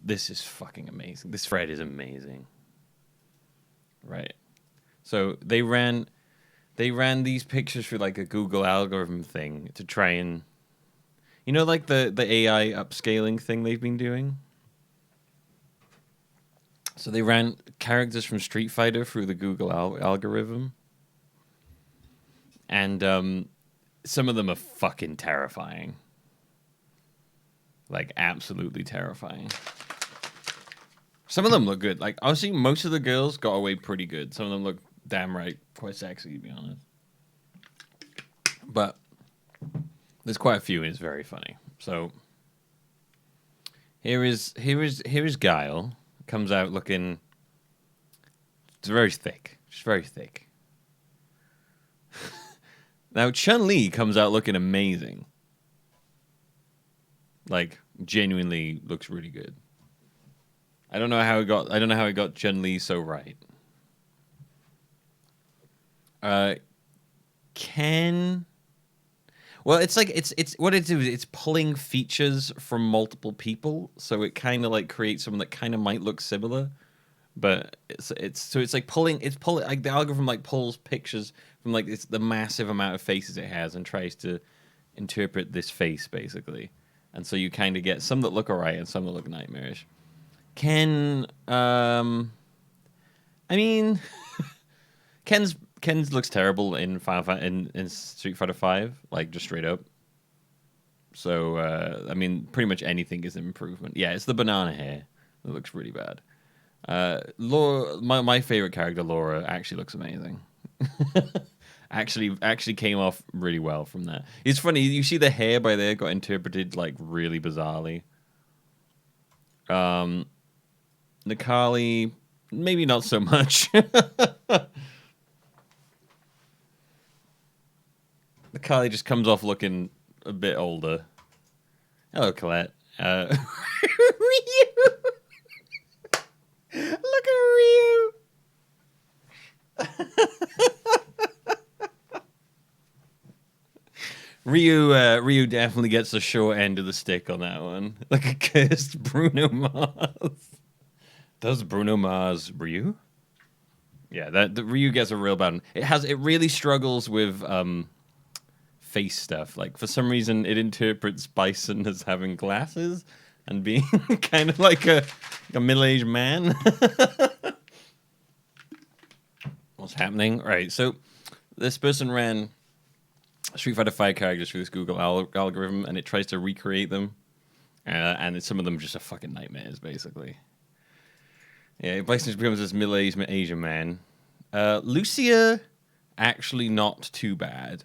this is fucking amazing. This thread is amazing. Right. So they ran these pictures through like a Google algorithm thing to try and, you know, like the AI upscaling thing they've been doing. So they ran characters from Street Fighter through the Google algorithm, and some of them are fucking terrifying. Like, absolutely terrifying. Some of them look good. Like, honestly, most of the girls got away pretty good. Some of them look damn right quite sexy, to be honest. But there's quite a few, and it's very funny. So here is Guile. Comes out looking, it's very thick. Just very thick. Now Chun-Li comes out looking amazing. Like, genuinely looks really good. I don't know how it got Chun-Li so right. Well, it's like it's what it is. It's pulling features from multiple people, so it kind of like creates something that kind of might look similar, but it's like pulling like the algorithm like pulls pictures from like it's the massive amount of faces it has and tries to interpret this face basically, and so you kind of get some that look alright and some that look nightmarish. I mean, Ken's looks terrible in in Street Fighter 5, like just straight up. So I mean, pretty much anything is an improvement. Yeah, it's the banana hair that looks really bad. Laura, my favorite character, Laura, actually looks amazing. actually came off really well from that. It's funny, you see the hair by there got interpreted like really bizarrely. Nikali, maybe not so much. Nikali just comes off looking a bit older. Hello, Colette. Ryu! Look at Ryu! Ryu definitely gets the short end of the stick on that one. Like a cursed Bruno Mars. Does Bruno Mars Ryu? Yeah, the Ryu gets a real bad one. It really struggles with face stuff. Like for some reason it interprets Bison as having glasses and being kind of like a middle-aged man. What's happening? Right, so this person ran Street Fighter 5 characters through this Google algorithm, and it tries to recreate them, and some of them just are fucking nightmares, basically. Yeah, Bison just becomes this middle-aged Asian man. Lucia, actually not too bad.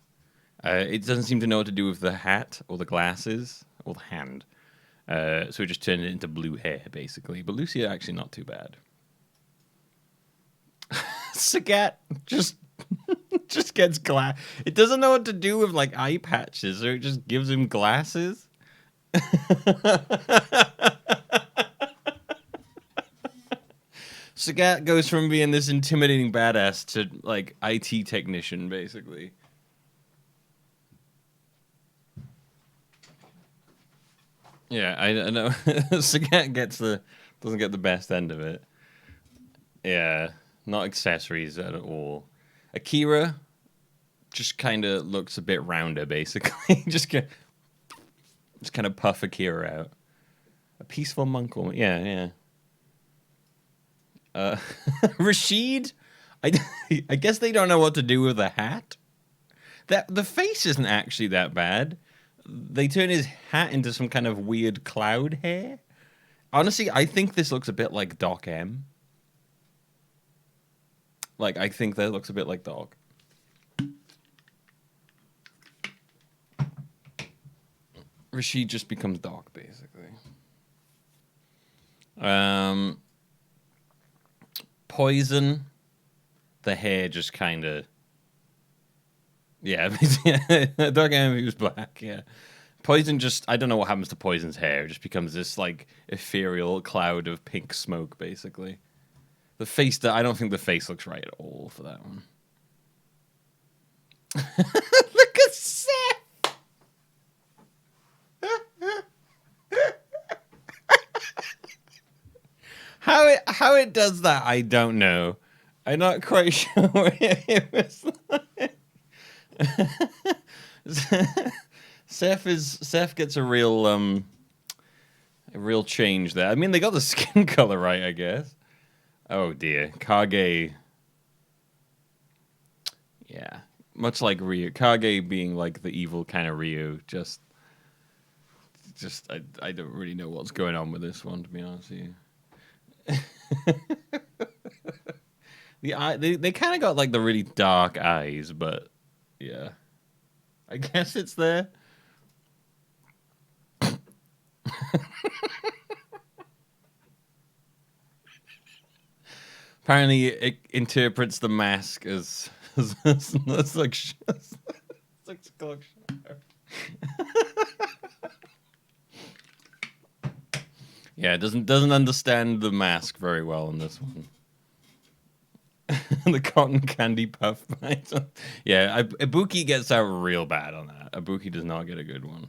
It doesn't seem to know what to do with the hat or the glasses or the hand. So it just turned it into blue hair, basically. But Lucia, actually not too bad. Sagat just gets glass. It doesn't know what to do with like eye patches, so it just gives him glasses. Sagat goes from being this intimidating badass to like IT technician, basically. Yeah, I know. Sagat doesn't get the best end of it. Yeah, not accessories at all. Akira just kind of looks a bit rounder, basically. just kind of puff Akira out. A peaceful monk woman. Yeah. Rashid, I guess they don't know what to do with the hat. The face isn't actually that bad. They turn his hat into some kind of weird cloud hair. Honestly, I think this looks a bit like Doc M. Like, I think that looks a bit like Doc. Rashid just becomes Doc, basically. Poison, the hair just kind of... Yeah, Doc M, he was black, yeah. Poison just... I don't know what happens to Poison's hair. It just becomes this, like, ethereal cloud of pink smoke, basically. The face... I don't think the face looks right at all for that one. Look at Seth! How it does that, I don't know. I'm not quite sure what it was like. Seth gets a real change there. I mean, they got the skin color right, I guess. Oh dear, Kage. Yeah, much like Ryu, Kage being like the evil kind of Ryu. I don't really know what's going on with this one, to be honest with you. They kind of got like the really dark eyes, but yeah, I guess it's there. Apparently, it interprets the mask as like it's like yeah, it doesn't understand the mask very well in this one. The cotton candy puff bites. Yeah, Ibuki gets out real bad on that. Ibuki does not get a good one.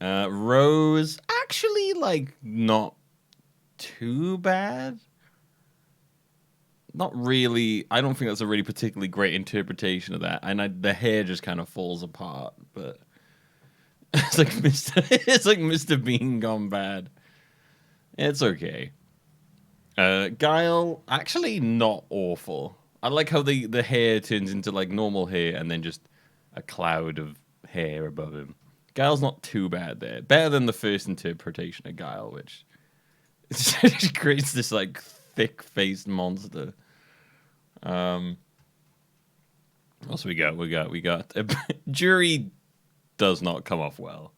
Rose actually like not too bad. Not really. I don't think that's a really particularly great interpretation of that. And the hair just kind of falls apart. But it's like Mr. Bean gone bad. It's okay. Guile actually not awful. I like how the hair turns into like normal hair and then just a cloud of hair above him. Guile's not too bad there. Better than the first interpretation of Guile, which just creates this like thick-faced monster. What else we got? We got Jury does not come off well.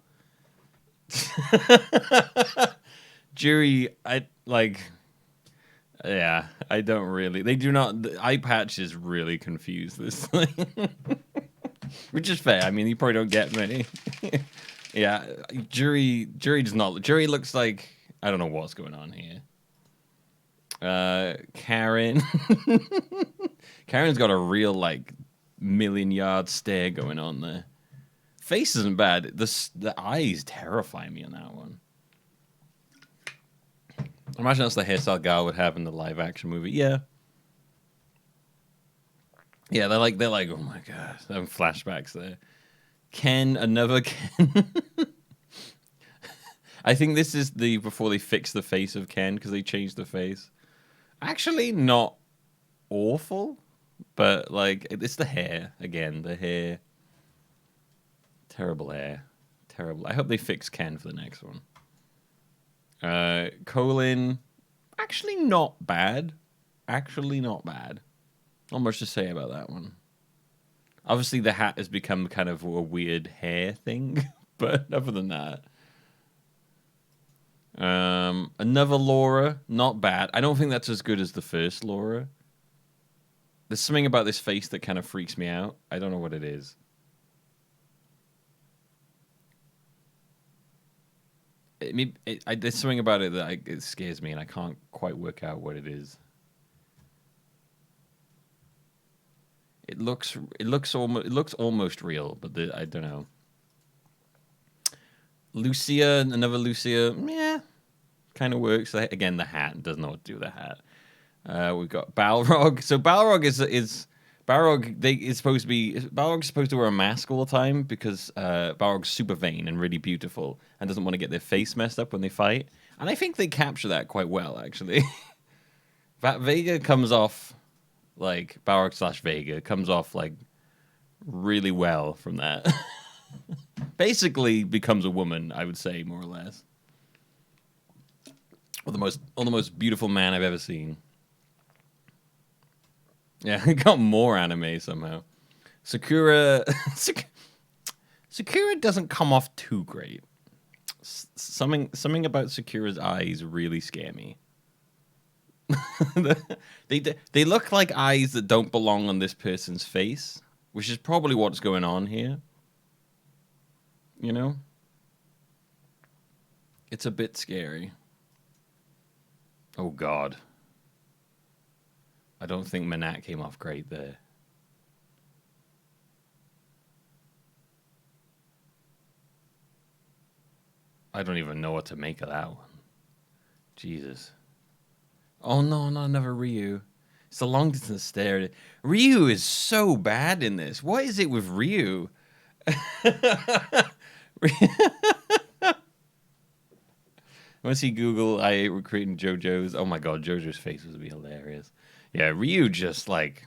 Jury, I like. Yeah, I don't really. They do not. The eye patches really confuse this thing, which is fair. I mean, you probably don't get many. Yeah, Jury does not. Jury looks like I don't know what's going on here. Karen. Karen's got a real like million-yard stare going on there. Face isn't bad. The eyes terrify me on that one. I imagine that's the hairstyle Gal would have in the live action movie. Yeah. Yeah, they're like, oh my god, having flashbacks there. Ken, another Ken. I think this is the before they fix the face of Ken because they changed the face. Actually, not awful, but like it's the hair again. The hair, terrible hair, terrible. I hope they fix Ken for the next one. Colin, actually not bad. Actually not bad. Not much to say about that one. Obviously, the hat has become kind of a weird hair thing, but other than that, another Laura, not bad. I don't think that's as good as the first Laura. There's something about this face that kind of freaks me out. I don't know what it is. There's something about it that it scares me, and I can't quite work out what it is. It looks almost real, but I don't know. Lucia, another Lucia, yeah, kind of works. Again, the hat does not do the hat. We've got Balrog. So Balrog is Balrog. Balrog's supposed to wear a mask all the time because Balrog's super vain and really beautiful and doesn't want to get their face messed up when they fight. And I think they capture that quite well, actually. Vega comes off like Balrog / Vega comes off like really well from that. Basically becomes a woman, I would say, more or less. Or the most beautiful man I've ever seen. Yeah, it got more anime somehow. Sakura Sakura doesn't come off too great. Something about Sakura's eyes really scare me. They look like eyes that don't belong on this person's face, which is probably what's going on here. You know? It's a bit scary. Oh god. I don't think Manat came off great there. I don't even know what to make of that one. Jesus. Oh no, not another Ryu. It's a long distance stare. Ryu is so bad in this. What is it with Ryu? Once you Google, I recreating JoJo's. Oh my god, JoJo's face would be hilarious. Yeah, Ryu just like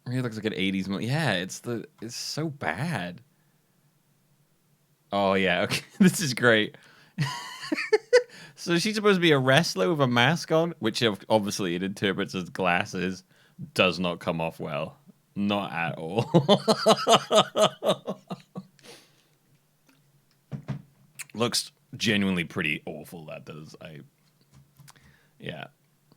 Ryu looks like an '80s. Yeah, it's so bad. Oh yeah, okay, this is great. So she's supposed to be a wrestler with a mask on, which obviously it interprets as glasses. Does not come off well, not at all. Looks genuinely pretty awful. That does. Yeah.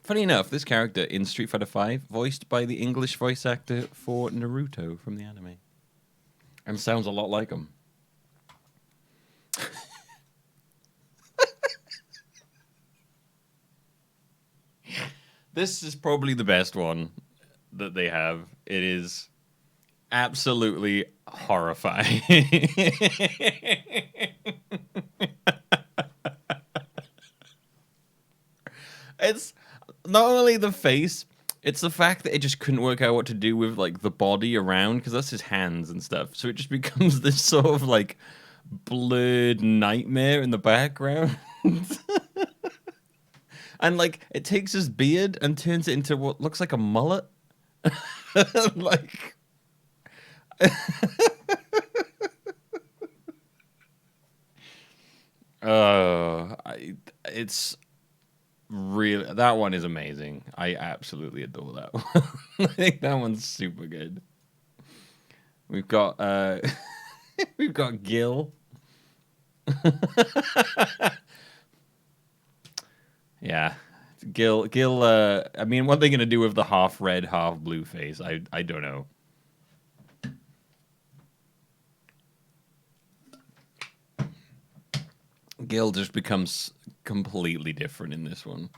Funny enough, this character in Street Fighter V, voiced by the English voice actor for Naruto from the anime, and sounds a lot like him. This is probably the best one that they have. It is absolutely horrifying. It's not only the face, it's the fact that it just couldn't work out what to do with like the body around, because that's his hands and stuff. So it just becomes this sort of like blurred nightmare in the background. And like it takes his beard and turns it into what looks like a mullet. Like it's really, that one is amazing. I absolutely adore that one. I think that one's super good. We've got we've got Gil. Yeah. Gil I mean, what are they gonna do with the half red, half blue face? I don't know. Gil just becomes completely different in this one.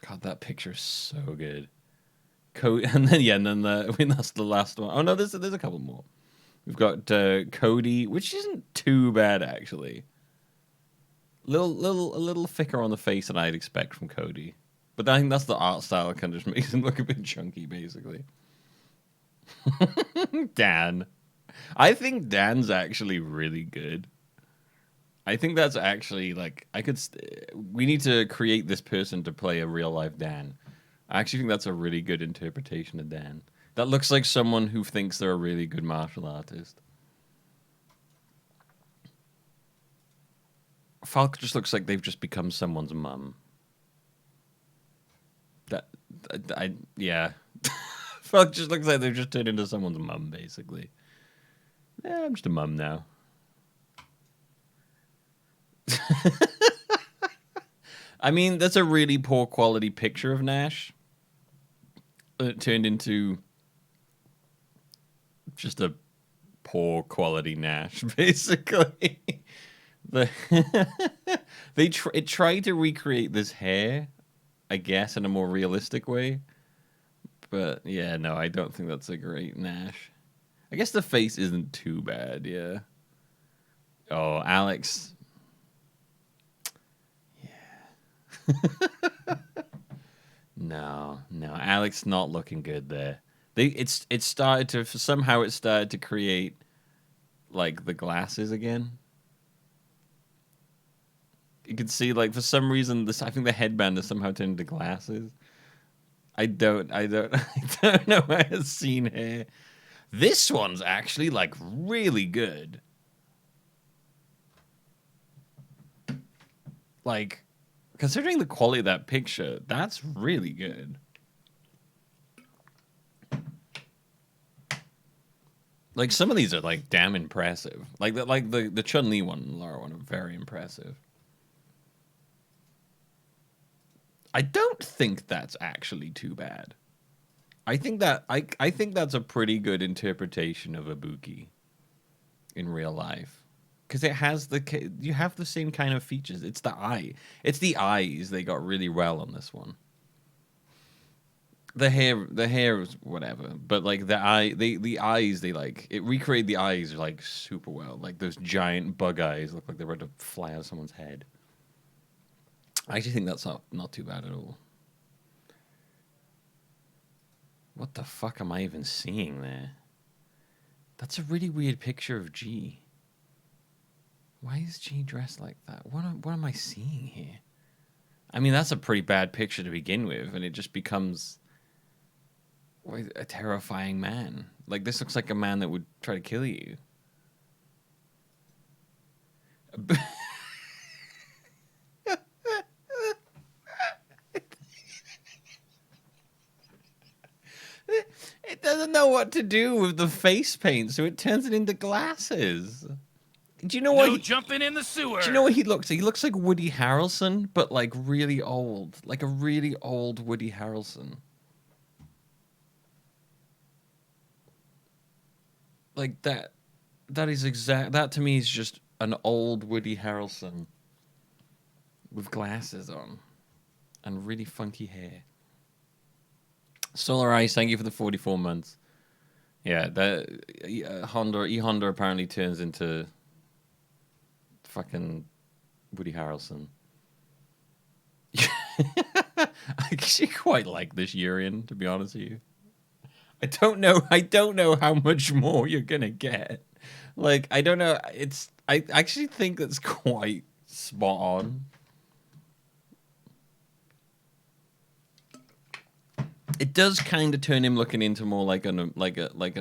God, that picture's so good. And then I mean that's the last one. Oh no, there's a couple more. We've got Cody, which isn't too bad actually. A little thicker on the face than I'd expect from Cody. But I think that's the art style that kind of just makes him look a bit chunky, basically. Dan. I think Dan's actually really good. I think that's actually like we need to create this person to play a real life Dan. I actually think that's a really good interpretation of Dan. That looks like someone who thinks they're a really good martial artist. Falk just looks like they've just become someone's mum. Yeah. Falk just looks like they've just turned into someone's mum, basically. Yeah, I'm just a mum now. I mean, that's a really poor quality picture of Nash. It turned into just a poor quality Nash, basically. It tried to recreate this hair, I guess, in a more realistic way. But yeah, no, I don't think that's a great Nash. I guess the face isn't too bad, yeah. Oh, Alex. No, Alex not looking good there. It started to somehow it started to create like the glasses again. You can see like for some reason I think the headband has somehow turned into glasses. I don't I don't know where I've seen hair. This one's actually like really good. Like considering the quality of that picture, that's really good. Like some of these are like damn impressive. Like the Chun-Li one and Laura one are very impressive. I don't think that's actually too bad. I think that's a pretty good interpretation of Ibuki in real life. Because it has you have the same kind of features. It's the eyes they got really well on this one. The hair is whatever, but like the eyes, they like it recreated the eyes like super well. Like those giant bug eyes look like they're about to fly out of someone's head. I actually think that's not too bad at all. What the fuck am I even seeing there? That's a really weird picture of G. Why is G dressed like that? What am I seeing here? I mean, that's a pretty bad picture to begin with, and it just becomes a terrifying man. Like, this looks like a man that would try to kill you. It doesn't know what to do with the face paint, so it turns it into glasses. Do you know what? No jumping in the sewer. Do you know what he looks like? He looks like Woody Harrelson, but like really old, like a really old Woody Harrelson. Like that. That is exact. That to me is just an old Woody Harrelson with glasses on and really funky hair. Solar Ice, thank you for the 44 months. Yeah, that Honda apparently turns into fucking Woody Harrelson. I actually quite like this Urian, to be honest with you. I don't know how much more you're gonna get. Like, I don't know. I actually think that's quite spot on. It does kind of turn him looking into more like an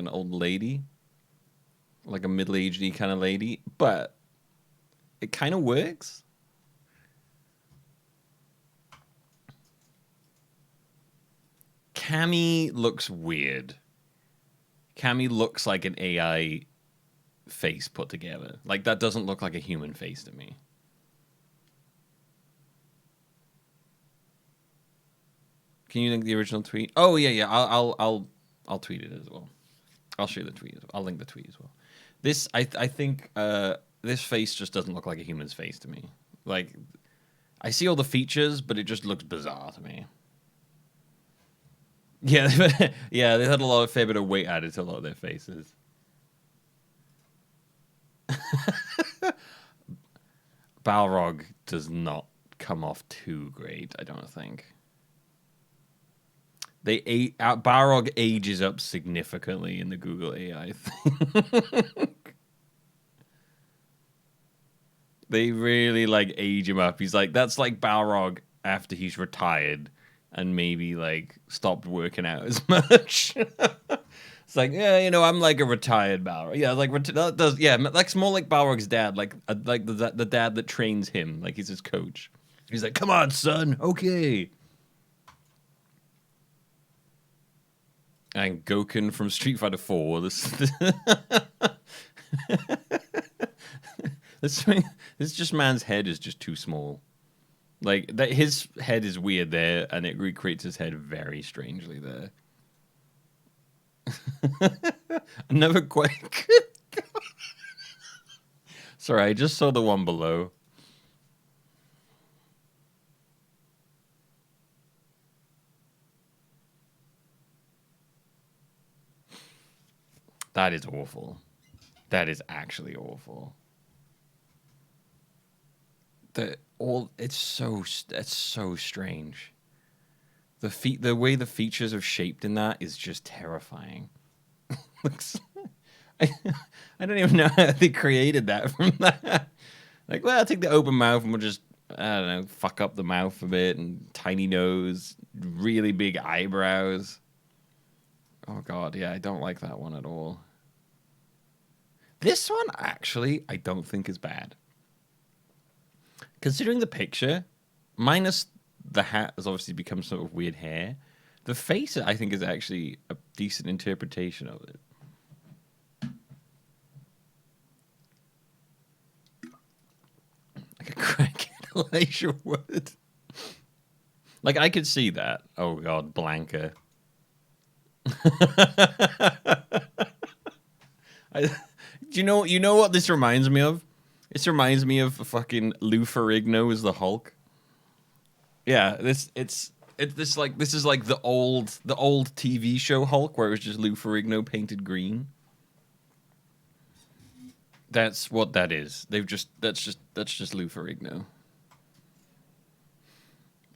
old lady, like a middle-aged kind of lady, but it kind of works. Cammy looks weird. Cammy looks like an AI face put together. Like, that doesn't look like a human face to me. Can you link the original tweet? Oh yeah. I'll tweet it as well. I'll share the tweet. I'll link the tweet as well. This I think this face just doesn't look like a human's face to me. Like, I see all the features, but it just looks bizarre to me. Yeah, yeah, they had a fair bit of weight added to a lot of their faces. Balrog does not come off too great, I don't think. Balrog ages up significantly in the Google AI thing. They really like age him up. He's like, that's like Balrog after he's retired and maybe like stopped working out as much. It's like, yeah, I'm like a retired Balrog. Yeah, like that does. Yeah, that's more like Balrog's dad, like the dad that trains him, like he's his coach. He's like, come on, son, okay. And Goken from Street Fighter 4. This just man's head is just too small. Like that, his head is weird there, and it recreates his head very strangely there. Never quite. Sorry, I just saw the one below. That is awful. That is actually awful. That's so strange. The way the features are shaped in that is just terrifying. Looks, I don't even know how they created that from that. Like, well, I'll take the open mouth and we'll just, I don't know, fuck up the mouth a bit, and tiny nose, really big eyebrows. Oh god, yeah, I don't like that one at all. This one, actually, I don't think is bad. Considering the picture, minus the hat has obviously become sort of weird hair, the face, I think, is actually a decent interpretation of it. Like a crackhead Elijah Wood. Like, I could see that. Oh god, Blanca. You know what this reminds me of? This reminds me of fucking Lou Ferrigno as the Hulk. Yeah, this is like the old TV show Hulk where it was just Lou Ferrigno painted green. That's what that is. That's just Lou Ferrigno.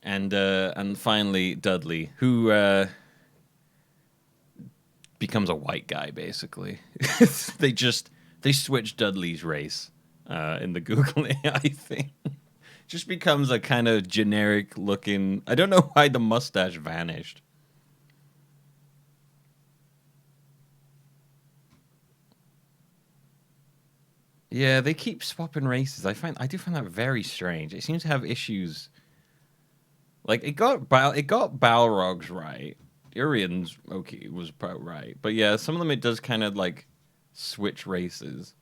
And finally Dudley, who becomes a white guy basically. they just they switch Dudley's race in the Google AI thing. Just becomes a kind of generic looking. I don't know why the mustache vanished. Yeah, they keep swapping races. I do find that very strange. It seems to have issues. Like it got Balrogs right. Urian's okay was about right, but yeah, some of them it does kind of like switch races.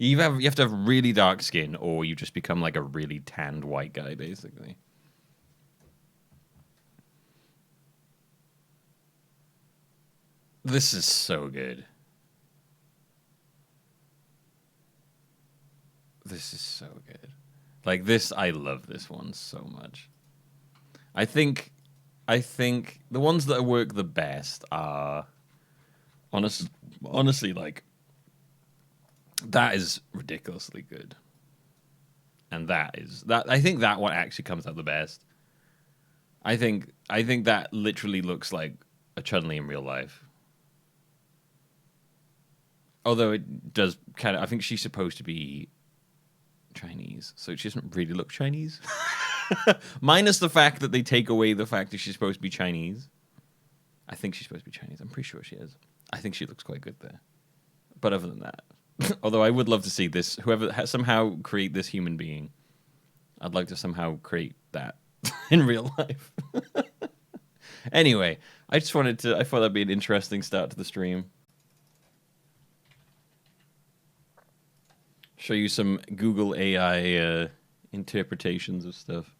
You have to have really dark skin, or you just become like a really tanned white guy, basically. This is so good. This is so good. Like this, I love this one so much. I think, I think the ones that work the best are honestly like that is ridiculously good, and that is that. I think that one actually comes out the best. I think that literally looks like a Chun-Li in real life. Although it does kind of, I think she's supposed to be Chinese, so she doesn't really look Chinese. Minus the fact that they take away the fact that she's supposed to be Chinese. I think she's supposed to be Chinese. I'm pretty sure she is. I think she looks quite good there. But other than that, although I would love to see this, whoever somehow create this human being, I'd like to somehow create that in real life. Anyway, I thought that'd be an interesting start to the stream. Show you some Google AI interpretations of stuff.